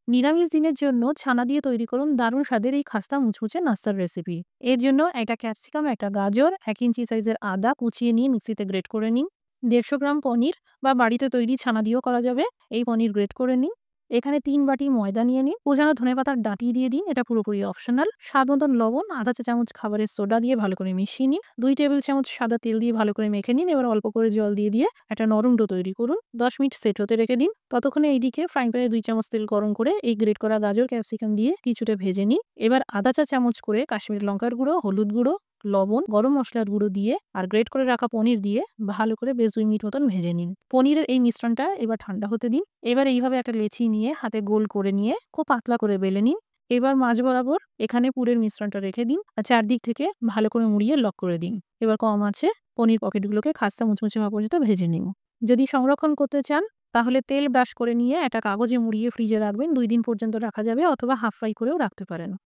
নিরামিষ দিনের জন্য ছানা দিয়ে তৈরি করুন দারুণ স্বাদের এই খাস্তা মুচমুচে নাস্তার রেসিপি। এর জন্য একটা ক্যাপসিকাম, একটা গাজর, 1 ইঞ্চি সাইজের আদা কুচিয়ে নিয়ে মিক্সিতে গ্রেট করে নিন। 150 গ্রাম পনির বা বাড়িতে তৈরি ছানা দিয়েও করা যাবে। এই পনির গ্রেট করে নিন। এখানে 3 বাটি ময়দা নিয়ে নিন। কুচানো ধনেপাতার ডাঁটি দিয়ে দিন, এটা পুরোপুরি অপশনাল। স্বাদ মতন লবণ, আধা চা চামচ খাবারের সোডা দিয়ে ভালো করে মিশিয়ে নিন। 2 টেবিল চামচ সাদা তেল দিয়ে ভালো করে মেখে নিন। এবার অল্প করে জল দিয়ে একটা নরম ডো তৈরি করুন। 10 মিনিট সেট হতে রেখে দিন। ততক্ষণে এইদিকে ফ্রাইং প্যানে 2 চামচ তেল গরম করে এই গ্রেট করা গাজর ক্যাপসিকাম দিয়ে কিছুটা ভেজে নিন। এবার আধা চা চামচ করে কাশ্মীরি লঙ্কার গুঁড়ো, হলুদ গুঁড়ো, লবণ, গরম মসলার গুঁড়ো দিয়ে আর গ্রেট করে রাখা পনির দিয়ে ভালো করে বেশ 2 মিনিট মতন ভেজে নিন। পনিরের এই মিশ্রণটা এবার ঠান্ডা হতে দিন। এবার এইভাবে একটা লেচি নিয়ে হাতে গোল করে নিয়ে খুব পাতলা করে বেলে নিন। এবার মাঝ বরাবর এখানে পুরের মিশ্রণটা রেখে দিন আর চারদিক থেকে ভালো করে মুড়িয়ে লক করে দিন। এবার কম আছে পনির পকেটগুলোকে খাস্তা মুচমুচে হওয়া পর্যন্ত ভেজে নিন। যদি সংরক্ষণ করতে চান তাহলে তেল ব্রাশ করে নিয়ে একটা কাগজে মুড়িয়ে ফ্রিজে রাখবেন। 2 দিন পর্যন্ত রাখা যাবে অথবা হাফ ফ্রাই করেও রাখতে পারেন।